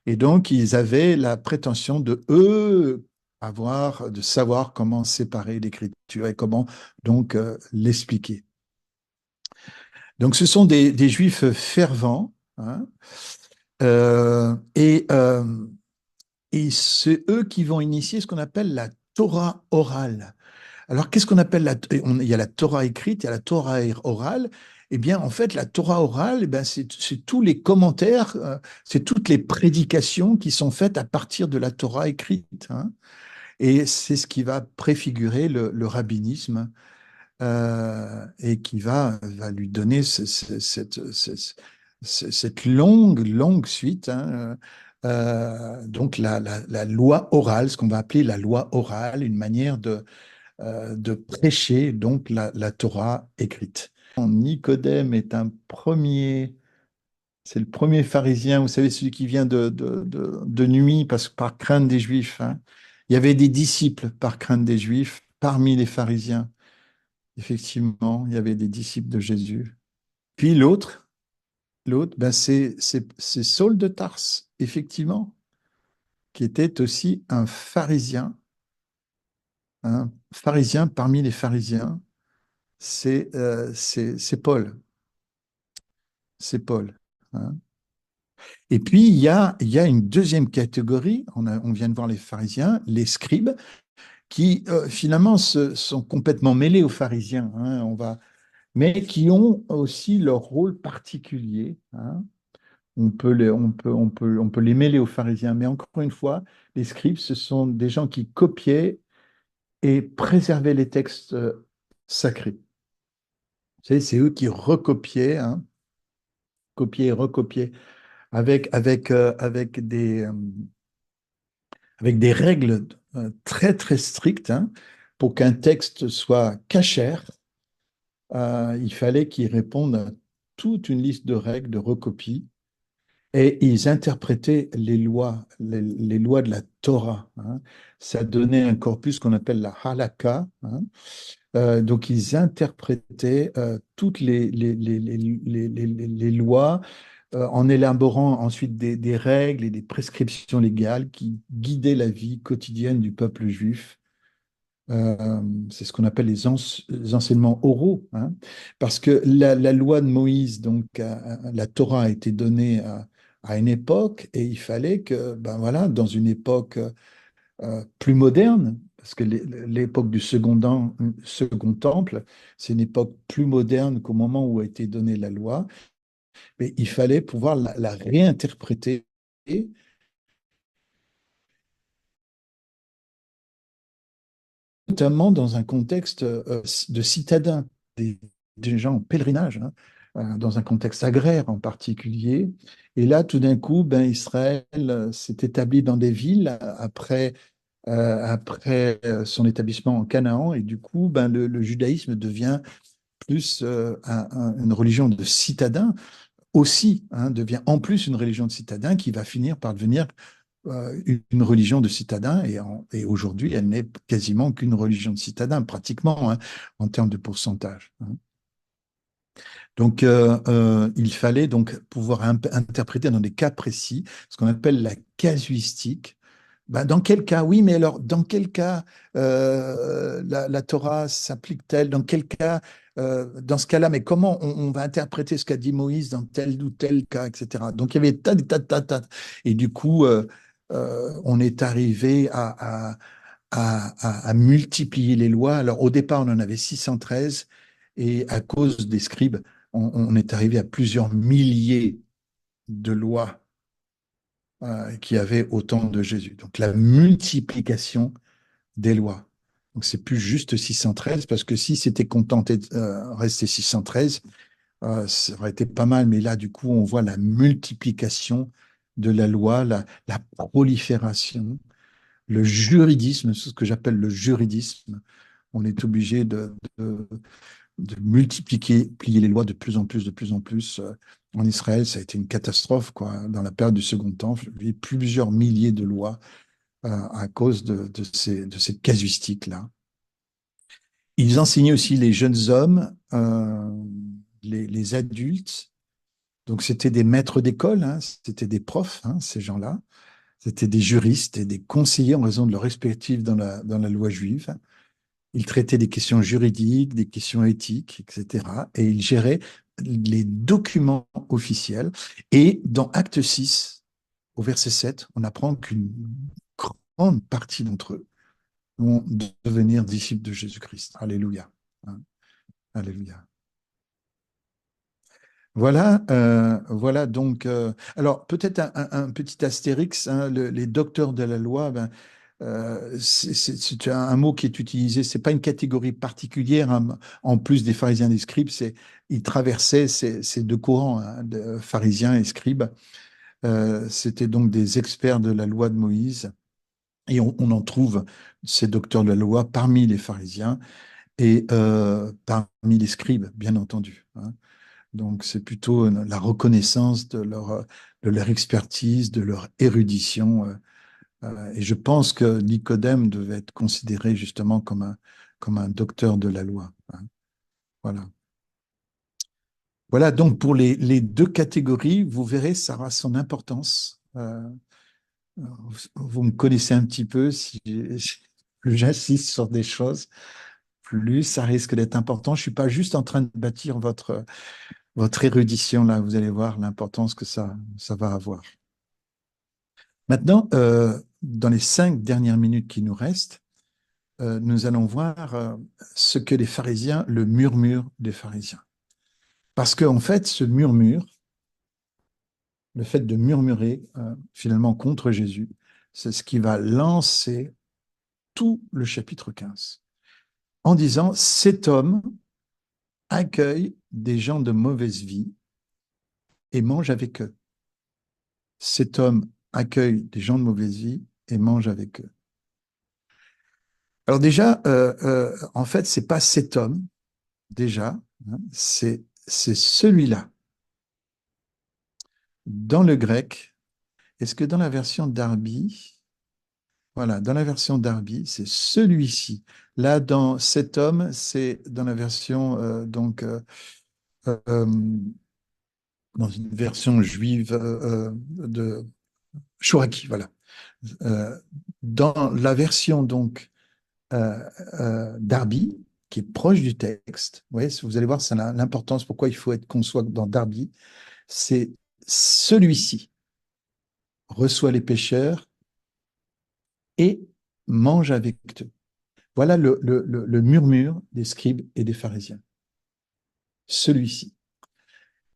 Et donc ils avaient la prétention de eux de savoir comment séparer l'écriture et comment donc l'expliquer. Donc ce sont des juifs fervents, hein, euh, et euh, et c'est eux qui vont initier ce qu'on appelle la Torah orale. Alors, qu'est-ce qu'on appelle il y a la Torah écrite, il y a la Torah orale. Eh bien, en fait, la Torah orale, eh ben, c'est tous les commentaires, c'est toutes les prédications qui sont faites à partir de la Torah écrite, hein. Et c'est ce qui va préfigurer le rabbinisme et qui va lui donner cette longue, longue suite, hein. Donc la loi orale, ce qu'on va appeler la loi orale, une manière de prêcher donc la Torah écrite. Nicodème est un premier, c'est le premier pharisien, vous savez, celui qui vient de nuit parce, par crainte des Juifs, hein. Il y avait des disciples par crainte des Juifs parmi les pharisiens. Effectivement, il y avait des disciples de Jésus. Puis l'autre, ben c'est Saul de Tarse, effectivement, qui était aussi un pharisien parmi les pharisiens. C'est Paul, c'est Paul, hein. Et puis il y a une deuxième catégorie. On vient de voir les pharisiens, les scribes, qui finalement sont complètement mêlés aux pharisiens, hein. Mais qui ont aussi leur rôle particulier, hein. On peut les mêler aux pharisiens, mais encore une fois, les scribes, ce sont des gens qui copiaient et préservaient les textes sacrés. Vous savez, c'est eux qui recopiaient, hein, copiaient et recopiaient avec des règles très très strictes, hein. Pour qu'un texte soit cachère, il fallait qu'ils répondent à toute une liste de règles de recopie. Et ils interprétaient les lois de la Torah, hein. Ça donnait un corpus qu'on appelle la halakha, hein. Donc ils interprétaient toutes les lois en élaborant ensuite des règles et des prescriptions légales qui guidaient la vie quotidienne du peuple juif. C'est ce qu'on appelle les enseignements oraux, hein. Parce que la loi de Moïse, donc la Torah a été donnée à une époque et il fallait que, ben voilà, dans une époque plus moderne, parce que l'époque du second temple, c'est une époque plus moderne qu'au moment où a été donnée la loi, mais il fallait pouvoir la réinterpréter, notamment dans un contexte de citadins, des gens en pèlerinage, hein, dans un contexte agraire en particulier. Et là, tout d'un coup, ben, Israël s'est établi dans des villes après son établissement en Canaan, et du coup, ben, le judaïsme devient plus une religion de citadins aussi, hein, devient en plus une religion de citadins qui va finir par devenir une religion de citadins et aujourd'hui, elle n'est quasiment qu'une religion de citadins, pratiquement, hein, en termes de pourcentage, hein. Donc, il fallait donc pouvoir interpréter dans des cas précis ce qu'on appelle la casuistique. Ben, dans quel cas, oui, mais alors, dans quel cas la Torah s'applique-t-elle? Dans quel cas, dans ce cas-là, mais comment on va interpréter ce qu'a dit Moïse dans tel ou tel cas, etc. Donc, il y avait tas. Et du coup, on est arrivé à multiplier les lois. Alors, au départ, on en avait 613, et à cause des scribes, on est arrivé à plusieurs milliers de lois qui avaient au temps de Jésus. Donc, la multiplication des lois. Donc, c'est plus juste 613, parce que si c'était contenté de rester 613, ça aurait été pas mal. Mais là, du coup, on voit la multiplication de la loi, la prolifération, le juridisme, c'est ce que j'appelle le juridisme. On est obligé de multiplier plier les lois de plus en plus, de plus en plus. En Israël, ça a été une catastrophe, quoi. Dans la période du Second Temple, il y a eu plusieurs milliers de lois à cause de cette casuistique-là. Ils enseignaient aussi les jeunes hommes, les adultes. Donc, c'était des maîtres d'école, hein, c'était des profs, hein, ces gens-là. C'était des juristes et des conseillers en raison de leur expertise dans la loi juive. Il traitait des questions juridiques, des questions éthiques, etc. Et il gérait les documents officiels. Et dans Acte 6, au verset 7, on apprend qu'une grande partie d'entre eux vont devenir disciples de Jésus-Christ. Alléluia. Hein. Alléluia. Voilà donc. Alors peut-être un petit astérix, hein, les docteurs de la loi, ben, c'est un mot qui est utilisé. C'est pas une catégorie particulière, hein, en plus des pharisiens et des scribes. Ils traversaient ces deux courants, hein, de pharisiens et scribes. C'était donc des experts de la loi de Moïse, et on en trouve ces docteurs de la loi parmi les pharisiens et parmi les scribes, bien entendu, hein. Donc, c'est plutôt la reconnaissance de leur expertise, de leur érudition. Et je pense que Nicodème devait être considéré justement comme un docteur de la loi, hein. Voilà. Voilà, donc pour les deux catégories, vous verrez, ça aura son importance. Vous me connaissez un petit peu, si plus j'insiste sur des choses, plus ça risque d'être important. Je ne suis pas juste en train de bâtir votre érudition, là, vous allez voir l'importance que ça va avoir. Maintenant, dans les 5 dernières minutes qui nous restent, nous allons voir ce que les pharisiens, le murmure des pharisiens. Parce qu'en fait, ce murmure, le fait de murmurer finalement contre Jésus, c'est ce qui va lancer tout le chapitre 15 en disant, cet homme accueille des gens de mauvaise vie et mange avec eux. Cet homme accueille des gens de mauvaise vie et mange avec eux. Alors déjà, en fait, c'est pas cet homme, déjà, hein, c'est celui-là. Dans le grec, est-ce que dans la version Darby, voilà, dans la version Darby, c'est celui-ci. Là, dans cet homme, c'est dans la version, euh, dans une version juive de Chouraki, voilà. Euh, dans la version donc Darby, qui est proche du texte, vous voyez, vous allez voir, c'est l'importance, pourquoi il faut être qu'on soit dans Darby, c'est celui-ci reçoit les pécheurs et mange avec eux. Voilà le murmure des scribes et des pharisiens. Celui-ci.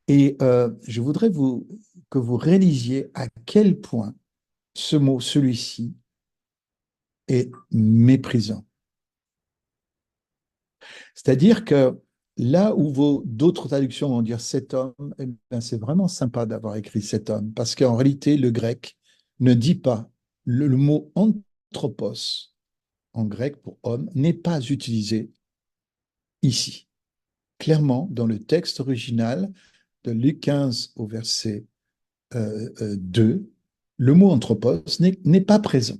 Et je voudrais que vous réalisiez à quel point ce mot, celui-ci, est méprisant. C'est-à-dire que là où d'autres traductions vont dire cet homme, eh bien, c'est vraiment sympa d'avoir écrit cet homme, parce qu'en réalité, le grec ne dit pas le mot anthropos en grec pour homme n'est pas utilisé ici. Clairement, dans le texte original de Luc 15 au verset 2, Le mot anthropos n'est pas présent.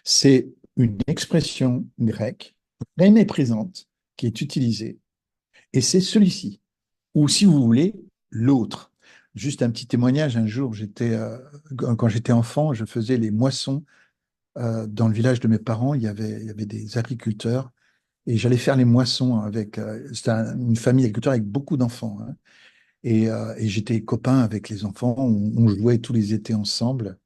C'est une expression grecque très méprisante qui est utilisée, et c'est celui-ci, ou si vous voulez, l'autre. Juste un petit témoignage, un jour, quand j'étais enfant, je faisais les moissons dans le village de mes parents, il y avait des agriculteurs, et j'allais faire les moissons c'était une famille d'agriculteurs avec beaucoup d'enfants, hein. Et j'étais copain avec les enfants, on jouait tous les étés ensemble.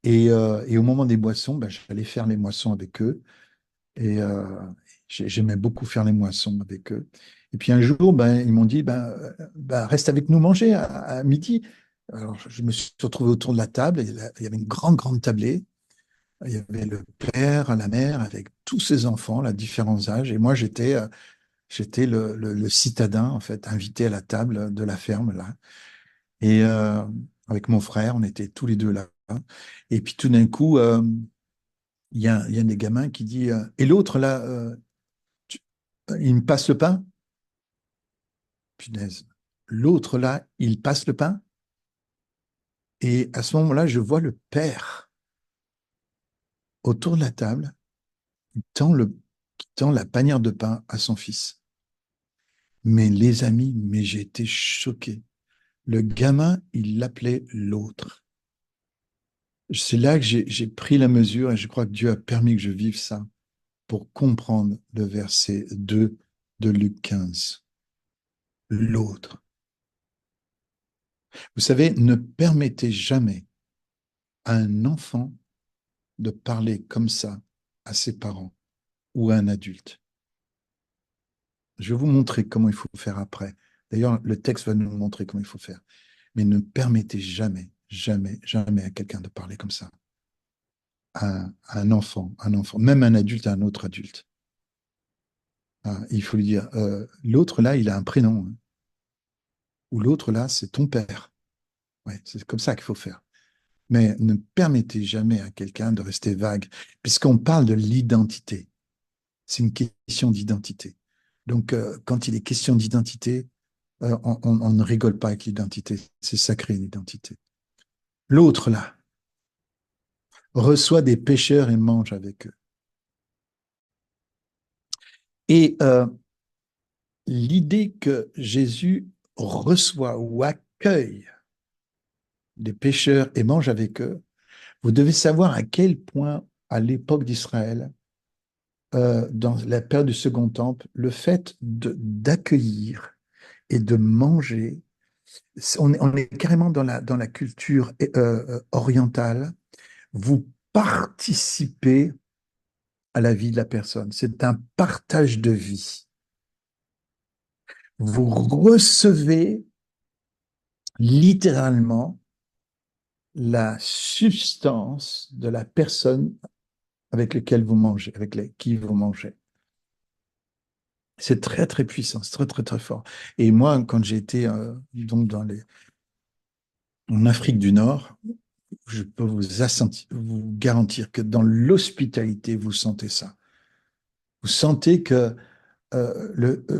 Et au moment des moissons, ben, j'allais faire les moissons avec eux. Et j'aimais beaucoup faire les moissons avec eux. Et puis un jour, ben, ils m'ont dit, ben, reste avec nous manger à midi. Alors je me suis retrouvé autour de la table, et il y avait une grande, grande tablée. Il y avait le père, la mère, avec tous ses enfants, là, différents âges. Et moi, j'étais le citadin, en fait, invité à la table de la ferme, là. Et avec mon frère, on était tous les deux là. Et puis tout d'un coup, il y a un des gamins qui dit et l'autre là, tu- il me passe le pain? Punaise. L'autre là, il passe le pain? Et à ce moment-là, je vois le père autour de la table qui tend la panière de pain à son fils. Mais les amis, mais j'ai été choqué. Le gamin, il l'appelait l'autre. C'est là que j'ai pris la mesure, et je crois que Dieu a permis que je vive ça pour comprendre le verset 2 de Luc 15. L'autre. Vous savez, ne permettez jamais à un enfant de parler comme ça à ses parents ou à un adulte. Je vais vous montrer comment il faut faire après. D'ailleurs, le texte va nous montrer comment il faut faire. Mais ne permettez jamais, jamais, jamais à quelqu'un de parler comme ça. À un enfant, même un adulte à un autre adulte. Ah, il faut lui dire, l'autre là, il a un prénom, hein. Ou l'autre là, c'est ton père. Ouais, c'est comme ça qu'il faut faire. Mais ne permettez jamais à quelqu'un de rester vague, puisqu'on parle de l'identité. C'est une question d'identité. Donc, quand il est question d'identité, on ne rigole pas avec l'identité. C'est sacré, l'identité. L'autre, là, reçoit des pécheurs et mange avec eux. Et l'idée que Jésus reçoit ou accueille des pécheurs et mange avec eux, vous devez savoir à quel point, à l'époque d'Israël, dans la période du Second Temple, le fait d'accueillir et de manger, on est carrément dans la culture orientale. Vous participez à la vie de la personne. C'est un partage de vie. Vous recevez littéralement la substance de la personne avec laquelle vous mangez, qui vous mangez. C'est très, très puissant, c'est très, très, très fort. Et moi, quand j'ai été donc en Afrique du Nord, je peux vous garantir que dans l'hospitalité, vous sentez ça. Vous sentez que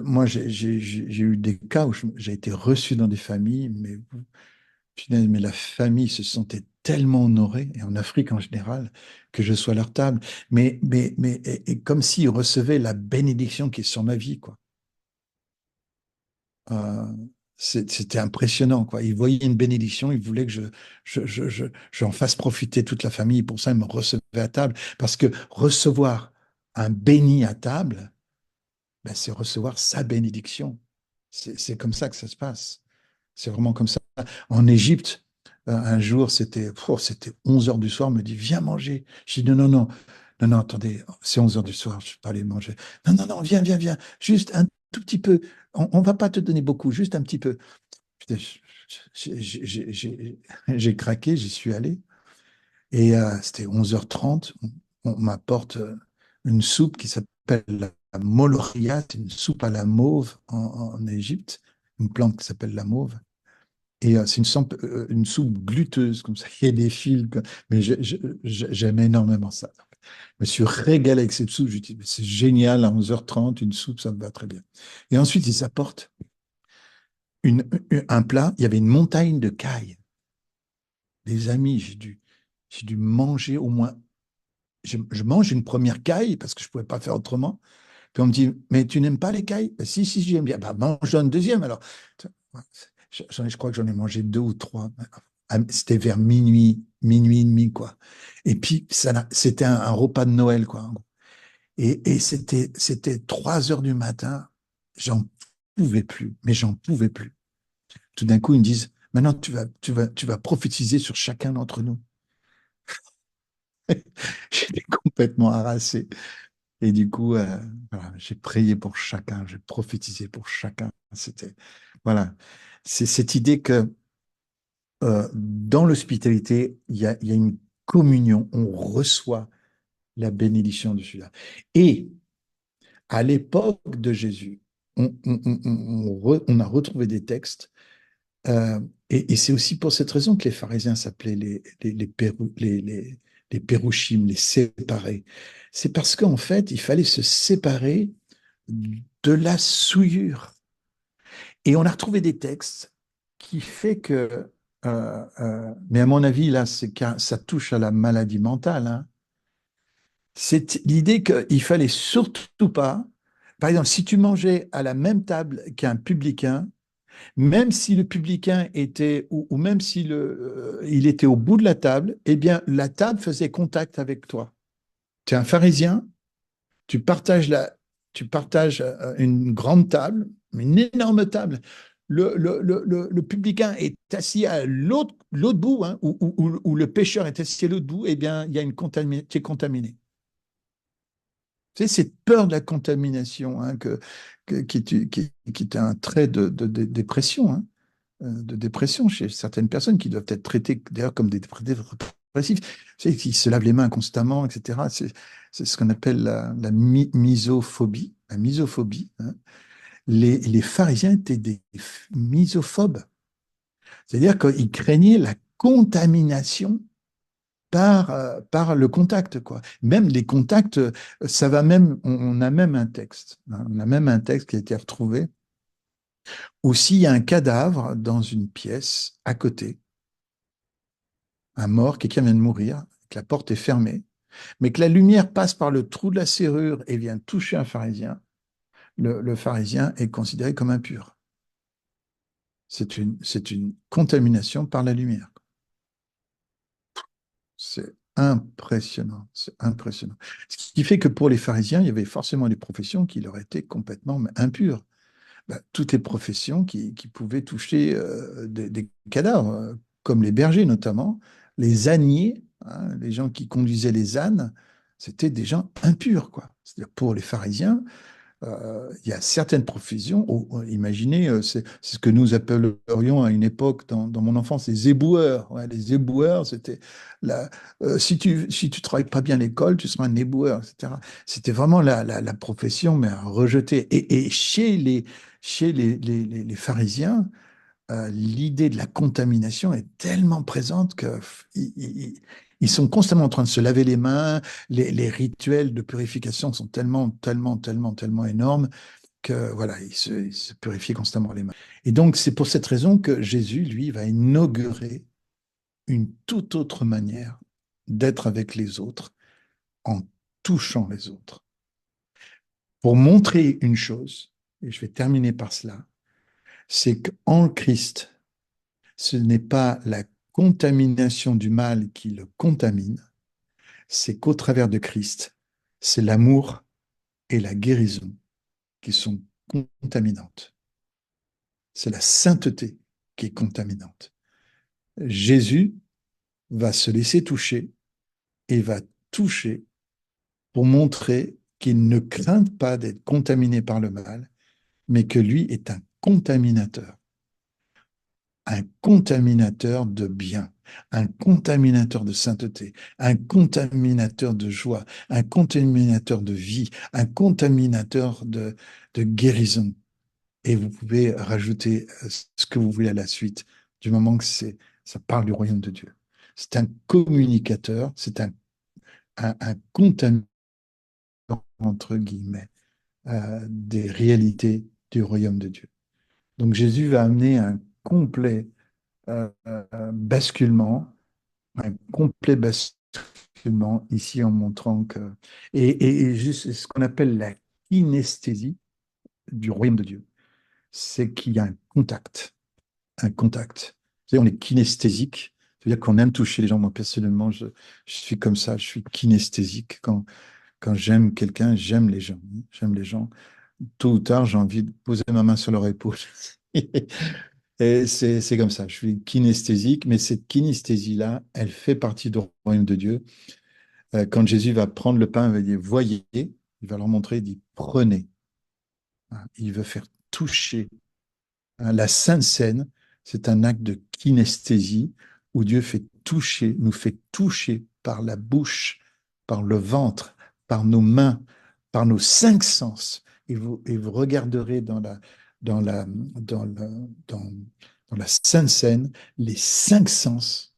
moi, j'ai eu des cas où j'ai été reçu dans des familles, mais, punaise, mais la famille se sentait tellement honorée, et en Afrique en général, que je sois à leur table. Et comme s'ils recevaient la bénédiction qui est sur ma vie, quoi. Euh, C'était impressionnant, quoi. Ils voyaient une bénédiction, ils voulaient que j'en fasse profiter toute la famille. Pour ça, ils me recevaient à table. Parce que recevoir un béni à table, ben, c'est recevoir sa bénédiction. C'est comme ça que ça se passe. C'est vraiment comme ça. En Égypte, un jour, c'était 11 heures du soir, on me dit, viens manger. Je dis, non, non, non, non, non, attendez, c'est 11 heures du soir, je ne vais pas aller manger. Non, non, non, viens, viens, viens, juste un tout petit peu. On ne va pas te donner beaucoup, juste un petit peu. Putain, j'ai craqué, j'y suis allé. Et c'était 11h30. On m'apporte une soupe qui s'appelle la moloria, c'est une soupe à la mauve en Égypte, une plante qui s'appelle la mauve. Et c'est une soupe gluteuse, comme ça, il y a des fils. Mais j'aime énormément ça. Je me suis régalé avec cette soupe. Je me dit, c'est génial, à 11h30, une soupe, ça me va très bien. Et ensuite, ils apportent un plat, il y avait une montagne de cailles. les amis, j'ai dû manger au moins. Je mange une première caille parce que je ne pouvais pas faire autrement. Puis on me dit, mais tu n'aimes pas les cailles? Ben, si, si, j'aime bien. Bah, mange une deuxième alors. Je crois que j'en ai mangé deux ou trois. C'était vers minuit, minuit et demi, quoi. Et puis, c'était un repas de Noël, quoi. Et c'était 3 heures du matin. J'en pouvais plus, mais j'en pouvais plus. Tout d'un coup, ils me disent, maintenant, tu vas prophétiser sur chacun d'entre nous. J'étais complètement harassé. Et du coup, voilà, j'ai prié pour chacun, j'ai prophétisé pour chacun. Voilà. C'est cette idée que dans l'hospitalité, il y a une communion, on reçoit la bénédiction de celui-là. Et à l'époque de Jésus, on a retrouvé des textes, euh, et c'est aussi pour cette raison que les pharisiens s'appelaient les pérouchim, les séparés. C'est parce qu'en fait, il fallait se séparer de la souillure. Et on a retrouvé des textes qui fait que, mais à mon avis, là, ça touche à la maladie mentale, hein. C'est l'idée qu'il fallait surtout pas, par exemple, si tu mangeais à la même table qu'un publicain, même si le publicain était, ou même si il était au bout de la table, eh bien, la table faisait contact avec toi. Tu es un pharisien, tu partages, tu partages une grande table, une énorme table. Le publicain est assis à l'autre bout, hein, ou le pêcheur est assis à l'autre bout, eh bien, il y a tu es contaminé. Tu sais, cette peur de la contamination, hein, qui est un trait de dépression, hein, de dépression chez certaines personnes qui doivent être traitées d'ailleurs comme des dépressifs. Tu sais, qui se lavent les mains constamment, etc. C'est ce qu'on appelle la misophobie. La misophobie, hein. Les pharisiens étaient des misophobes. C'est-à-dire qu'ils craignaient la contamination par le contact, quoi. Même les contacts, ça va même, on a même un texte, hein, on a même un texte qui a été retrouvé, où s'il y a un cadavre dans une pièce à côté, un mort, quelqu'un vient de mourir, que la porte est fermée, mais que la lumière passe par le trou de la serrure et vient toucher un pharisien, le pharisien est considéré comme impur. C'est une contamination par la lumière. C'est impressionnant, c'est impressionnant. Ce qui fait que pour les pharisiens, il y avait forcément des professions qui leur étaient complètement impures. Ben, toutes les professions qui pouvaient toucher des cadavres, comme les bergers notamment, les âniers, hein, les gens qui conduisaient les ânes, c'était des gens impurs, quoi. C'est-à-dire pour les pharisiens, il y a certaines professions, imaginez, c'est ce que nous appellerions à une époque, dans mon enfance, les éboueurs. Ouais, les éboueurs, c'était si tu travailles pas bien à l'école, tu seras un éboueur, etc. C'était vraiment la profession, mais à rejeter. Et chez les pharisiens, l'idée de la contamination est tellement présente que ils sont constamment en train de se laver les mains. Les rituels de purification sont tellement énormes que voilà, ils se purifient constamment les mains. Et donc, c'est pour cette raison que Jésus, lui, va inaugurer une toute autre manière d'être avec les autres en touchant les autres. Pour montrer une chose, et je vais terminer par cela, c'est qu'en Christ, ce n'est pas la contamination du mal qui le contamine, c'est qu'au travers de Christ, c'est l'amour et la guérison qui sont contaminantes. C'est la sainteté qui est contaminante. Jésus va se laisser toucher et va toucher pour montrer qu'il ne craint pas d'être contaminé par le mal, mais que lui est un contaminateur de bien, un contaminateur de sainteté, un contaminateur de joie, un contaminateur de vie, un contaminateur de guérison. Et vous pouvez rajouter ce que vous voulez à la suite, du moment que ça parle du royaume de Dieu. C'est un communicateur, c'est un contaminateur, entre guillemets, des réalités du royaume de Dieu. Donc Jésus va amener un complet basculement un complet basculement ici en montrant que... et juste ce qu'on appelle la kinesthésie du royaume de Dieu, c'est qu'il y a un contact. Un contact. Tu sais, on est kinesthésique, c'est-à-dire qu'on aime toucher les gens. Moi, personnellement, je suis comme ça, je suis kinesthésique. Quand j'aime quelqu'un, j'aime les gens. J'aime les gens. Tôt ou tard, j'ai envie de poser ma main sur leur épaule. Et c'est comme ça, je suis kinesthésique, mais cette kinesthésie-là, elle fait partie du royaume de Dieu. Quand Jésus va prendre le pain, il va dire, voyez, il va leur montrer, il dit, prenez. Hein, il veut faire toucher. Hein, la Sainte Seine, c'est un acte de kinesthésie où Dieu fait toucher, nous fait toucher par la bouche, par le ventre, par nos mains, par nos cinq sens. Et vous regarderez dans, dans la Sainte Seine, les cinq sens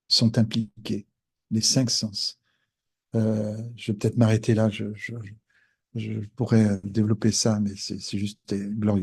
sont impliqués. Les cinq sens. Je vais peut-être m'arrêter là, je pourrais développer ça, mais c'est juste glorieux.